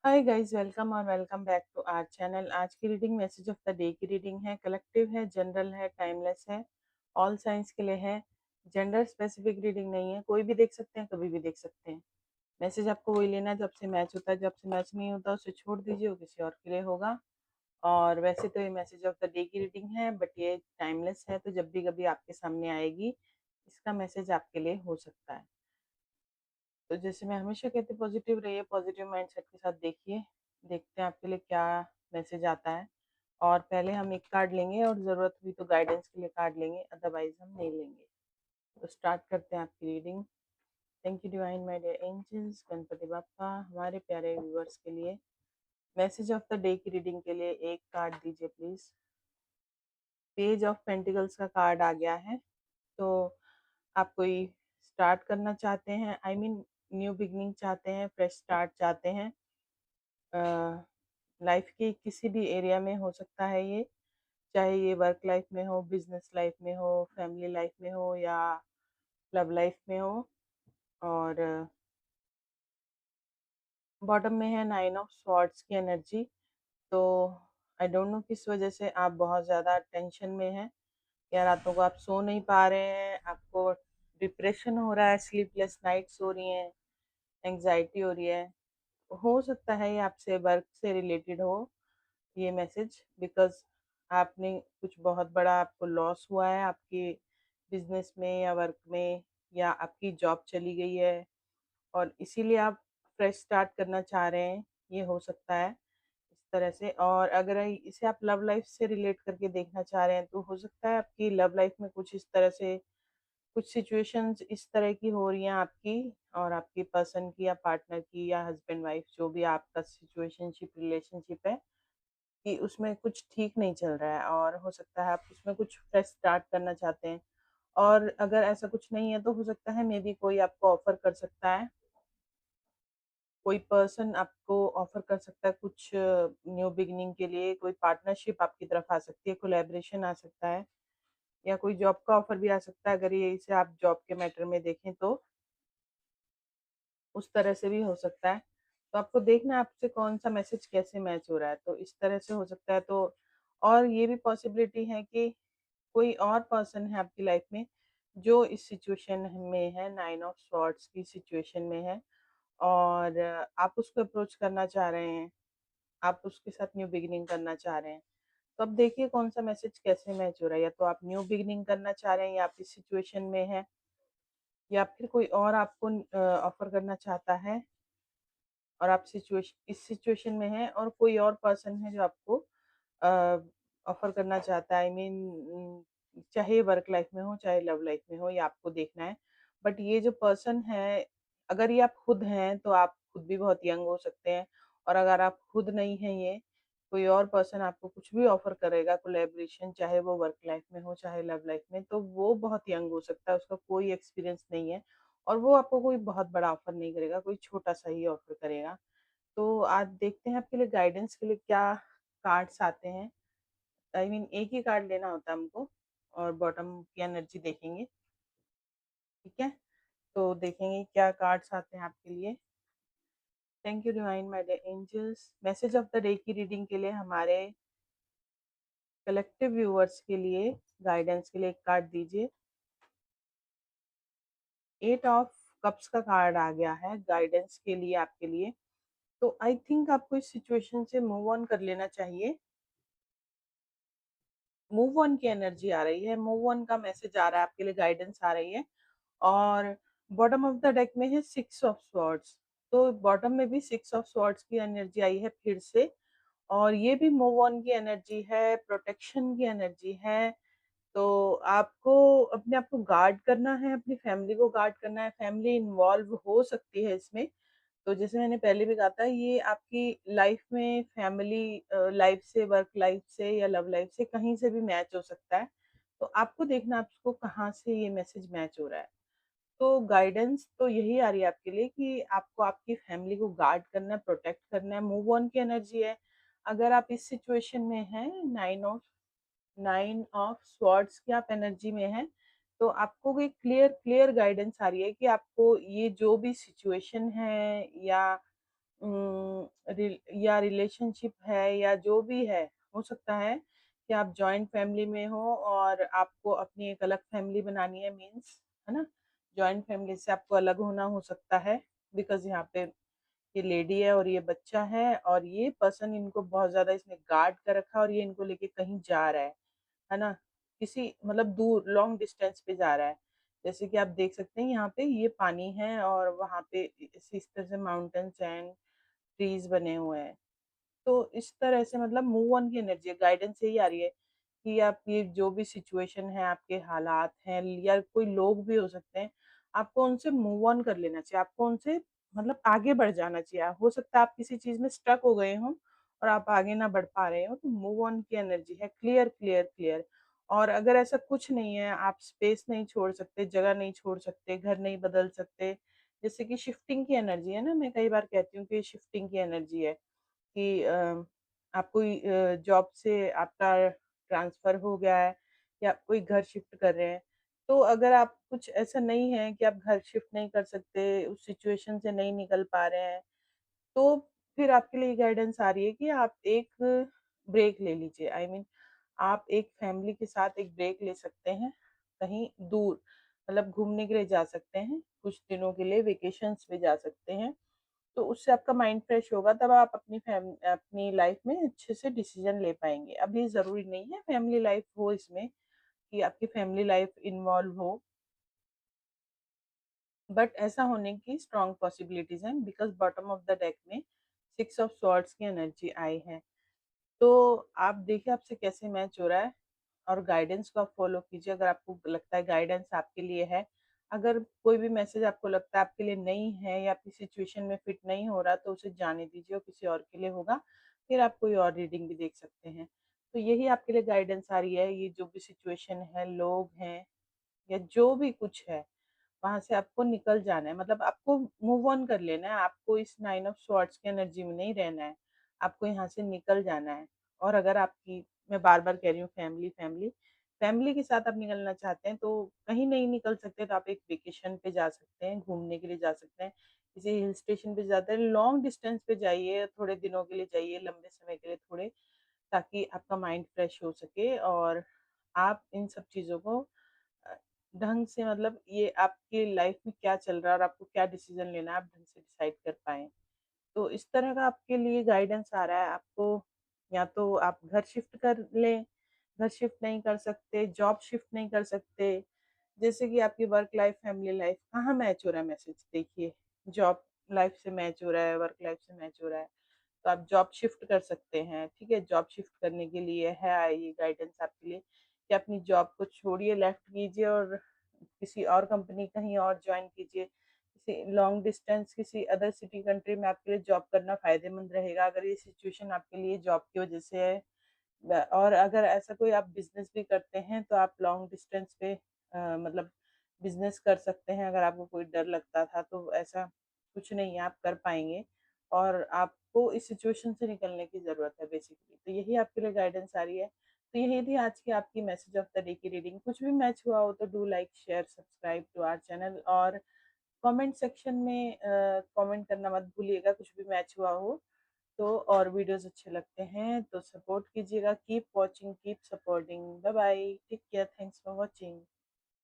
हाय guys, welcome और welcome back to our channel. आज की reading message of the day की रीडिंग है। कलेक्टिव है, जनरल है, टाइमलेस है, ऑल साइंस के लिए है। जेंडर स्पेसिफिक रीडिंग नहीं है, कोई भी देख सकते हैं, कभी भी देख सकते हैं। मैसेज आपको वही लेना है जब से मैच होता है, जब से मैच नहीं होता उसे छोड़ दीजिए, वो किसी और के लिए होगा। और वैसे तो ये मैसेज ऑफ द डे की रीडिंग है, बट ये टाइमलेस है, तो जब भी कभी आपके सामने आएगी इसका मैसेज आपके लिए हो सकता है। तो जैसे मैं हमेशा कहती हूँ, पॉजिटिव रहिए, पॉजिटिव माइंडसेट के साथ देखिए। देखते हैं आपके लिए क्या मैसेज आता है। और पहले हम एक कार्ड लेंगे और ज़रूरत हुई तो गाइडेंस के लिए कार्ड लेंगे, अदरवाइज हम नहीं लेंगे। तो स्टार्ट करते हैं आपकी reading. Thank you divine my dear angels, Ganpati Bappa, हमारे प्यारे व्यूअर्स के लिए मैसेज ऑफ द डे की रीडिंग के लिए एक कार्ड दीजिए प्लीज़। पेज ऑफ पेंटिकल्स का कार्ड आ गया है। तो आप कोई स्टार्ट करना चाहते हैं, आई मीन न्यू बिगनिंग चाहते हैं, फ्रेश स्टार्ट चाहते हैं। लाइफ के किसी भी एरिया में हो सकता है ये, चाहे ये वर्क लाइफ में हो, बिजनेस लाइफ में हो, फैमिली लाइफ में हो या लव लाइफ में हो। और बॉटम में है नाइन ऑफ स्वॉर्ड्स की एनर्जी। तो आई डोंट नो किस वजह से आप बहुत ज़्यादा टेंशन में हैं, या रातों को आप सो नहीं पा रहे हैं, आपको डिप्रेशन हो रहा है, स्लीपलेस नाइट्स हो रही हैं, एंग्जाइटी हो रही है। हो सकता है ये आपसे वर्क से रिलेटेड हो ये मैसेज, बिकॉज आपने कुछ बहुत बड़ा, आपको लॉस हुआ है आपके बिजनेस में या वर्क में, या आपकी जॉब चली गई है और इसीलिए आप फ्रेश स्टार्ट करना चाह रहे हैं। ये हो सकता है इस तरह से। और अगर इसे आप लव लाइफ से रिलेट करके देखना चाह रहे हैं तो हो सकता है आपकी लव लाइफ में कुछ इस तरह से, कुछ सिचुएशंस इस तरह की हो रही हैं आपकी और आपकी पर्सन की या पार्टनर की या हस्बैंड वाइफ, जो भी आपका सिचुएशनशिप रिलेशनशिप है, कि उसमें कुछ ठीक नहीं चल रहा है और हो सकता है आप उसमें कुछ फ्रेश स्टार्ट करना चाहते हैं। और अगर ऐसा कुछ नहीं है तो हो सकता है मे बी कोई आपको ऑफर कर सकता है, कोई पर्सन आपको ऑफर कर सकता है कुछ न्यू बिगिनिंग के लिए, कोई पार्टनरशिप आपकी तरफ आ सकती है, कोलैबोरेशन आ सकता है, या कोई जॉब का ऑफर भी आ सकता है। अगर ये इसे आप जॉब के मैटर में देखें तो उस तरह से भी हो सकता है। तो आपको देखना है आपसे कौन-सा मैसेज कैसे मैच हो रहा है, तो इस तरह से हो सकता है। तो और ये भी पॉसिबिलिटी है कि कोई और पर्सन है आपकी लाइफ में जो इस सिचुएशन में है, नाइन ऑफ स्वॉर्ड्स की सिचुएशन में है, और आप उसको अप्रोच करना चाह रहे हैं, आप उसके साथ न्यू बिगिनिंग करना चाह रहे हैं। तो अब देखिए कौन-सा मैसेज कैसे मैच हो रहा है, या तो आप न्यू बिगिनिंग करना चाह रहे हैं या आप इस सिचुएशन में हैं, या फिर कोई और आपको ऑफर करना चाहता है और आप इस सिचुएशन में हैं, और कोई और पर्सन है जो आपको ऑफर करना चाहता है। आई मीन चाहे वर्क लाइफ में हो चाहे लव लाइफ में हो, ये आपको देखना है। बट ये जो पर्सन है, अगर ये आप खुद हैं तो आप खुद भी बहुत यंग हो सकते हैं, और अगर आप खुद नहीं हैं, ये कोई और पर्सन आपको कुछ भी ऑफर करेगा कोलैबोरेशन, चाहे वो वर्क लाइफ में हो चाहे लव लाइफ में, तो वो बहुत यंग हो सकता है, उसका कोई एक्सपीरियंस नहीं है, और वो आपको कोई बहुत बड़ा ऑफर नहीं करेगा, कोई छोटा-सा ही ऑफर करेगा। तो आज देखते हैं आपके लिए गाइडेंस के लिए क्या कार्ड्स आते हैं। आई मीन एक ही कार्ड लेना होता है हमको, और बॉटम की एनर्जी देखेंगे, ठीक है? तो देखेंगे क्या कार्ड्स आते हैं आपके लिए। Thank you divine my dear angels. Message of the day की रीडिंग के लिए हमारे कलेक्टिव व्यूअर्स के लिए गाइडेंस के लिए एक कार्ड दीजिए। एट ऑफ कप्स का कार्ड आ गया है गाइडेंस के लिए आपके लिए। तो आई थिंक आपको इस सिचुएशन से मूव ऑन कर लेना चाहिए। मूव ऑन की एनर्जी आ रही है, मूव ऑन का मैसेज आ रहा है आपके लिए, गाइडेंस आ रही है। और बॉटम ऑफ द डेक में है सिक्स ऑफ स्वॉर्ड्स। तो बॉटम में भी सिक्स ऑफ स्वॉर्ड्स की एनर्जी आई है फिर से, और ये भी मूव ऑन की एनर्जी है, प्रोटेक्शन की एनर्जी है। तो आपको अपने आप को गार्ड करना है, अपनी फैमिली को गार्ड करना है, फैमिली इन्वॉल्व हो सकती है इसमें। तो जैसे मैंने पहले भी कहा था, ये आपकी लाइफ में फैमिली लाइफ से, वर्क लाइफ से या लव लाइफ से कहीं से भी मैच हो सकता है। तो आपको देखना आपको कहाँ से ये मैसेज मैच हो रहा है। तो गाइडेंस तो यही आ रही है आपके लिए कि आपको आपकी फैमिली को गार्ड करना है, प्रोटेक्ट करना है, मूव ऑन की एनर्जी है। अगर आप इस सिचुएशन में हैं, नाइन ऑफ स्वॉर्ड्स की आप एनर्जी में हैं, तो आपको कोई क्लियर क्लियर गाइडेंस आ रही है कि आपको ये जो भी सिचुएशन है, या या रिलेशनशिप है या जो भी है, हो सकता है कि आप जॉइंट फैमिली में हो और आपको अपनी एक अलग फैमिली बनानी है, मीन्स, है ना? जॉइंट फैमिली से आपको अलग होना हो सकता है, बिकॉज़ यहाँ पे ये लेडी है और ये बच्चा है और ये पर्सन इनको बहुत ज़्यादा इसने गार्ड कर रखा है और ये इनको लेके कहीं जा रहा है ना? किसी मतलब दूर लॉन्ग डिस्टेंस पे जा रहा है। जैसे कि आप देख सकते हैं यहाँ पे ये पानी है और वहाँ पे इस तरह से माउंटेन्स एंड ट्रीज़ बने हुए हैं। तो इस तरह से मतलब मूव ऑन की एनर्जी है, गाइडेंस यही आ रही है कि आप ये जो भी सिचुएशन है, आपके हालात हैं या कोई लोग भी हो सकते हैं, आपको उनसे मूव ऑन कर लेना चाहिए। आपको उनसे मतलब आगे बढ़ जाना चाहिए। हो सकता है आप किसी चीज़ में स्टक हो गए हों और आप आगे ना बढ़ पा रहे हो, तो मूव ऑन की एनर्जी है, क्लियर, क्लियर, क्लियर। और अगर ऐसा कुछ नहीं है, आप स्पेस नहीं छोड़ सकते, जगह नहीं छोड़ सकते, घर नहीं बदल सकते, जैसे कि शिफ्टिंग की एनर्जी है ना, मैं कई बार कहती हूँ कि ये शिफ्टिंग की एनर्जी है। कि आप कोई जॉब से आपका ट्रांसफ़र हो गया है या आप कोई घर शिफ्ट कर रहे हैं। तो अगर आप कुछ ऐसा नहीं है कि आप घर शिफ्ट नहीं कर सकते, उस सिचुएशन से नहीं निकल पा रहे हैं, तो फिर आपके लिए गाइडेंस आ रही है कि आप एक ब्रेक ले लीजिए। आई मीन आप एक फैमिली के साथ एक ब्रेक ले सकते हैं, कहीं दूर मतलब घूमने के लिए जा सकते हैं, कुछ दिनों के लिए वेकेशंस पे जा सकते हैं। तो उससे आपका माइंड फ्रेश होगा, तब आप अपनी लाइफ में अच्छे से डिसीजन ले पाएँगे। अब ये ज़रूरी नहीं है फैमिली लाइफ हो इसमें कि आपकी फैमिली लाइफ इन्वॉल्व हो, बट ऐसा होने की स्ट्रॉन्ग पॉसिबिलिटीज़ हैं because bottom of the deck में 6 ऑफ स्वॉर्ड्स की एनर्जी आई है। तो आप देखिए आपसे कैसे मैच हो रहा है और गाइडेंस को आप फॉलो कीजिए अगर आपको लगता है गाइडेंस आपके लिए है। अगर कोई भी मैसेज आपको लगता है आपके लिए नहीं है या आपकी सिचुएशन में फिट नहीं हो रहा तो उसे जाने दीजिए, वो किसी और के लिए होगा। फिर आप कोई और रीडिंग भी देख सकते हैं। तो यही आपके लिए गाइडेंस आ रही है, ये जो भी सिचुएशन है, लोग हैं या जो भी कुछ है, वहाँ से आपको निकल जाना है, मतलब आपको मूव ऑन कर लेना है, आपको इस 9 ऑफ स्वॉर्ड्स की एनर्जी में नहीं रहना है, आपको यहाँ से निकल जाना है। और अगर आपकी मैं बार-बार कह रही हूँ फैमिली के साथ आप निकलना चाहते हैं तो कहीं नहीं निकल सकते तो आप एक वेकेशन पे जा सकते हैं, घूमने के लिए जा सकते हैं, किसी हिल स्टेशन पे जाते हैं, लॉन्ग डिस्टेंस पे जाइए, थोड़े दिनों के लिए जाइए, लंबे समय के लिए थोड़े, ताकि आपका माइंड फ्रेश हो सके और आप इन सब चीज़ों को अ, ढंग से मतलब ये आपकी लाइफ में क्या चल रहा है और आपको क्या डिसीज़न लेना है, आप ढंग से डिसाइड कर पाएँ। तो इस तरह का आपके लिए गाइडेंस आ रहा है, आपको या तो आप घर शिफ्ट कर लें, घर शिफ्ट नहीं कर सकते, जॉब शिफ्ट नहीं कर सकते, जैसे कि आपकी वर्क लाइफ, फैमिली लाइफ कहाँ मैच हो रहा है मैसेज देखिए, जॉब लाइफ से मैच हो रहा है, वर्क लाइफ से मैच हो रहा है। तो आप जॉब शिफ्ट कर सकते हैं, ठीक है? जॉब शिफ्ट करने के लिए है ये गाइडेंस आपके लिए कि अपनी जॉब को छोड़िए, लेफ्ट कीजिए और किसी और कंपनी कहीं और जॉइन कीजिए। किसी लॉन्ग डिस्टेंस किसी अदर सिटी कंट्री में आपके लिए जॉब करना फ़ायदेमंद रहेगा अगर ये सिचुएशन आपके लिए जॉब की वज़ह से है। और अगर ऐसा कोई आप बिज़नेस भी करते हैं तो आप लॉन्ग डिस्टेंस पे मतलब बिज़नेस कर सकते हैं, अगर आपको कोई डर लगता था तो ऐसा कुछ नहीं है, आप कर पाएँगे और आपको इस सिचुएशन से निकलने की ज़रूरत है बेसिकली। तो यही आपके लिए गाइडेंस आ रही है। तो यही थी आज की आपकी मैसेज ऑफ द डे की रीडिंग। कुछ भी मैच हुआ हो तो do like, share, subscribe to our channel और कमेंट सेक्शन में कमेंट करना मत भूलिएगा कुछ भी मैच हुआ हो। तो और वीडियोज़ अच्छे लगते हैं तो सपोर्ट कीजिएगा। Keep watching, keep supporting. Bye bye, take care, thanks for watching.